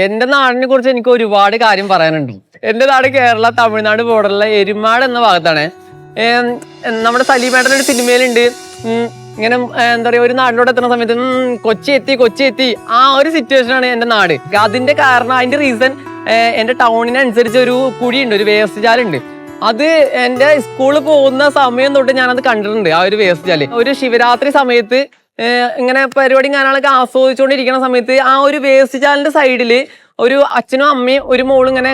എന്റെ നാടിനെ കുറിച്ച് എനിക്ക് ഒരുപാട് കാര്യം പറയാനുണ്ട്. എന്റെ നാട് കേരള തമിഴ്നാട് ബോർഡറിലെ എരുമാട് എന്ന ഭാഗത്താണ്. നമ്മുടെ സലീമേട്ടൻ്റെ ഒരു സിനിമയിലുണ്ട്, ഇങ്ങനെ എന്താ പറയാ, ഒരു നാടിനോട് എത്തുന്ന സമയത്ത് കൊച്ചി എത്തി ആ ഒരു സിറ്റുവേഷൻ ആണ് എന്റെ നാട്. അതിന്റെ കാരണം, അതിന്റെ റീസൺ, എന്റെ ടൗണിനനുസരിച്ച് ഒരു കുഴിയുണ്ട്, ഒരു വേസ്റ്റ് ജാലുണ്ട്. അത് എന്റെ സ്കൂളിൽ പോകുന്ന സമയം തൊട്ട് ഞാനത് കണ്ടിട്ടുണ്ട്. ആ ഒരു വേസ്റ്റ് ജാല് ഒരു ശിവരാത്രി സമയത്ത് ഇങ്ങനെ പരിപാടി ഞാനൊക്കെ ആസ്വദിച്ചുകൊണ്ടിരിക്കുന്ന സമയത്ത് ആ ഒരു വേസ്റ്റ് ജാലിന്റെ സൈഡില് ഒരു അച്ഛനും അമ്മയും ഒരു മോളും ഇങ്ങനെ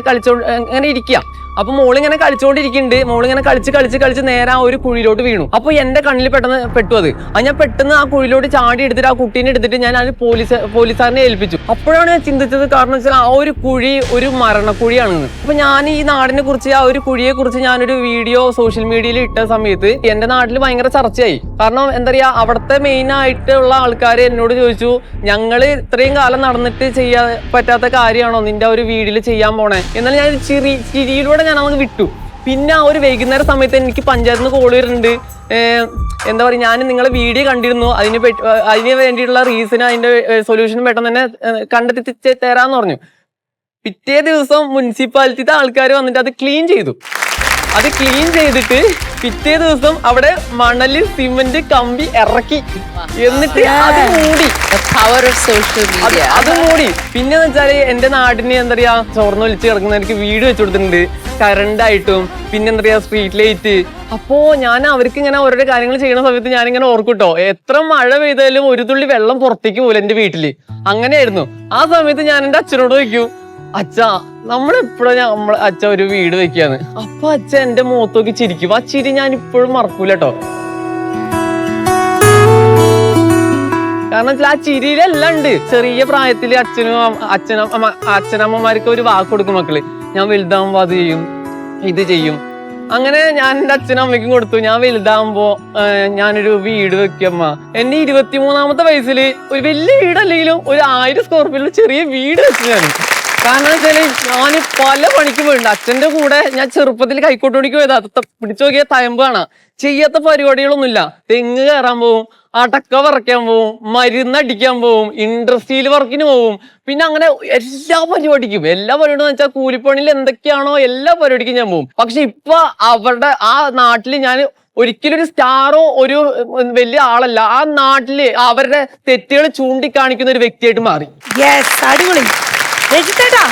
ഇങ്ങനെ ഇരിക്കുക. അപ്പൊ മോളിങ്ങനെ കളിച്ചുകൊണ്ടിരിക്കുന്നുണ്ട്. മോളിങ്ങനെ കളിച്ച് നേരെ ആ ഒരു കുഴിയിലോട്ട് വീണു. അപ്പൊ എന്റെ കണ്ണിൽ പെട്ടെന്ന് പെട്ടു അത് ഞാൻ പെട്ടെന്ന് ആ കുഴിയിലോട്ട് ചാടി എടുത്തിട്ട് ആ കുട്ടീനെ എടുത്തിട്ട് ഞാൻ അത് പോലീസുകാരനെ ഏൽപ്പിച്ചു. അപ്പോഴാണ് ഞാൻ ചിന്തിച്ചത്, കാരണം വെച്ചാൽ ആ ഒരു കുഴി ഒരു മരണക്കുഴിയാണെന്ന്. അപ്പൊ ഞാൻ ഈ നാടിനെ കുറിച്ച്, ആ ഒരു കുഴിയെ കുറിച്ച് ഞാനൊരു വീഡിയോ സോഷ്യൽ മീഡിയയിൽ ഇട്ട സമയത്ത് എന്റെ നാട്ടിൽ ഭയങ്കര ചർച്ചയായി. കാരണം എന്താ പറയാ, അവിടുത്തെ മെയിൻ ആയിട്ടുള്ള ആൾക്കാർ എന്നോട് ചോദിച്ചു, ഞങ്ങള് ഇത്രയും കാലം നടന്നിട്ട് ചെയ്യാൻ പറ്റാത്ത കാര്യമാണോ നിന്റെ ഒരു വീഡിയോയിൽ ചെയ്യാൻ പോണേ? എന്നാൽ ഞാൻ ചിരിയിലൂടെ ഞാൻ നമുക്ക് വിട്ടു. പിന്നെ ആ ഒരു വൈകുന്നേര സമയത്ത് എനിക്ക് പഞ്ചായത്തിൽ നിന്ന് കോൾ വരുന്നുണ്ട്. എന്താ പറയുക, ഞാൻ നിങ്ങളെ വീഡിയോ കണ്ടിരുന്നു, അതിന് വേണ്ടിയിട്ടുള്ള റീസൺ, അതിന്റെ സൊല്യൂഷൻ പെട്ടെന്ന് തന്നെ കണ്ടെത്തി തരാന്ന് പറഞ്ഞു. പിറ്റേ ദിവസം മുനിസിപ്പാലിറ്റിത്തെ ആൾക്കാർ വന്നിട്ട് അത് ക്ലീൻ ചെയ്തു. അത് ക്ലീൻ ചെയ്തിട്ട് പിറ്റേ ദിവസം അവിടെ മണല് സിമന്റ് കമ്പി ഇറക്കി, എന്നിട്ട് അത് മൂടി. അത് മൂടി. പിന്നെന്ന് വെച്ചാല് എന്റെ നാടിന് എന്താ പറയാ, ചോർന്ന് വലിച്ച് കിടക്കുന്നവർക്ക് വീട് വെച്ചു കൊടുത്തിട്ടുണ്ട്, കറണ്ട് ആയിട്ടും, പിന്നെ എന്താ പറയാ സ്ട്രീറ്റ് ലൈറ്റ്. അപ്പോ ഞാൻ അവർക്ക് ഇങ്ങനെ ഓരോ കാര്യങ്ങൾ ചെയ്യുന്ന സമയത്ത് ഞാനിങ്ങനെ ഓർക്കൂട്ടോ, എത്ര മഴ പെയ്താലും ഒരു തുള്ളി വെള്ളം പുറത്തേക്ക് പോലും എന്റെ വീട്ടില്. അങ്ങനെയായിരുന്നു. ആ സമയത്ത് ഞാൻ എന്റെ അച്ഛനോട് ചോദിക്കും, അച്ഛാ നമ്മളെപ്പോഴും അച്ഛ ഒരു വീട് വെക്കാന്ന്. അപ്പൊ അച്ഛ എന്റെ മുഖത്തോക്കി ചിരിക്കും. ആ ചിരി ഞാൻ ഇപ്പോഴും മറക്കൂല കേട്ടോ. കാരണം വെച്ചാൽ ആ ചിരിയിലെല്ലാം ഉണ്ട്. ചെറിയ പ്രായത്തില് അച്ഛനമ്മമാർക്ക് ഒരു വാക്ക് കൊടുക്കും മക്കള്, ഞാൻ വലുതാവുമ്പോ അത് ചെയ്യും, ഇത് ചെയ്യും. അങ്ങനെ ഞാൻ എന്റെ അച്ഛനും അമ്മയ്ക്കും കൊടുത്തു. ഞാൻ വലുതാവുമ്പോ ഞാനൊരു വീട് വെക്കമ്മ. എന്റെ 23-ാമത്തെ വയസ്സിൽ ഒരു വലിയ വീടല്ലെങ്കിലും ഒരു 1000 സ്ക്വയർ ഫീറ്റിൽ ചെറിയ വീട് വെച്ചു ഞാൻ. കാരണം വെച്ചാല് ഞാൻ പല പണിക്കും പോയിട്ടുണ്ട്. അച്ഛന്റെ കൂടെ ഞാൻ ചെറുപ്പത്തിൽ കൈക്കോട്ടുപണിക്ക് പോയതാ. പിടിച്ചു നോക്കിയ തയമ്പാണ്. ചെയ്യാത്ത പരിപാടികളൊന്നുമില്ല. തെങ്ങ് കയറാൻ പോവും, അടക്ക പറിക്കാൻ പോവും, മരുന്നടിക്കാൻ പോവും, ഇൻഡസ്ട്രിയിൽ വർക്കിന് പോവും. പിന്നെ അങ്ങനെ എല്ലാ പരിപാടിക്കും എന്ന് വെച്ചാൽ കൂലിപ്പണിയിൽ എന്തൊക്കെയാണോ എല്ലാ പരിപാടിക്കും ഞാൻ പോവും. പക്ഷെ ഇപ്പൊ അവരുടെ ആ നാട്ടില് ഞാൻ ഒരിക്കലും ഒരു സ്റ്റാറോ ഒരു വലിയ ആളല്ല. ആ നാട്ടില് അവരുടെ തെറ്റുകൾ ചൂണ്ടിക്കാണിക്കുന്ന ഒരു വ്യക്തിയായിട്ട് മാറി. അടിപൊളി. രജിത്തേട്ടാ,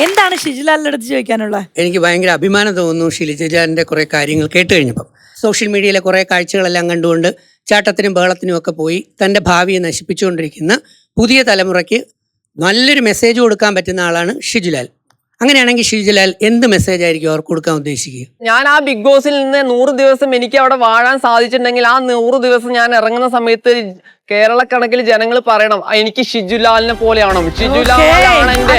എന്താണ് ഷിജിലാലിന്റെ അടുത്ത് ചോദിക്കാനുള്ളത്? എനിക്ക് ഭയങ്കര അഭിമാനം തോന്നുന്നു ഷിജിലാലിന്റെ കുറെ കാര്യങ്ങൾ കേട്ട് കഴിഞ്ഞപ്പം. സോഷ്യൽ മീഡിയയിലെ കുറെ കാഴ്ചകളെല്ലാം കണ്ടുകൊണ്ട് ചാട്ടത്തിനും ബഹളത്തിനും ഒക്കെ പോയി തൻ്റെ ഭാവിയെ നശിപ്പിച്ചുകൊണ്ടിരിക്കുന്ന പുതിയ തലമുറയ്ക്ക് നല്ലൊരു മെസ്സേജ് കൊടുക്കാൻ പറ്റുന്ന ആളാണ് ഷിജിലാൽ. അങ്ങനെയാണെങ്കിൽ ഷിജിലാൽ എന്ത് മെസ്സേജ് ആയിരിക്കും അവർക്ക് കൊടുക്കാൻ ഉദ്ദേശിക്കുക? ഞാൻ ആ ബിഗ് ബോസിൽ നിന്ന് 100 ദിവസം എനിക്ക് അവിടെ വാഴാൻ സാധിച്ചിട്ടുണ്ടെങ്കിൽ ആ 100 ദിവസം ഞാൻ ഇറങ്ങുന്ന സമയത്ത് കേരളക്കണക്കിൽ ജനങ്ങൾ പറയണം, എനിക്ക് ഷിജുലാലിനെ പോലെയാണോ, ഷിജുലാലാണ് എന്റെ.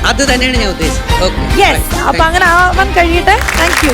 അത് തന്നെയാണ് ഞാൻ ഉദ്ദേശിച്ചത്. അപ്പൊ അങ്ങനെ ആവാൻ കഴിയട്ടെ. Thank you.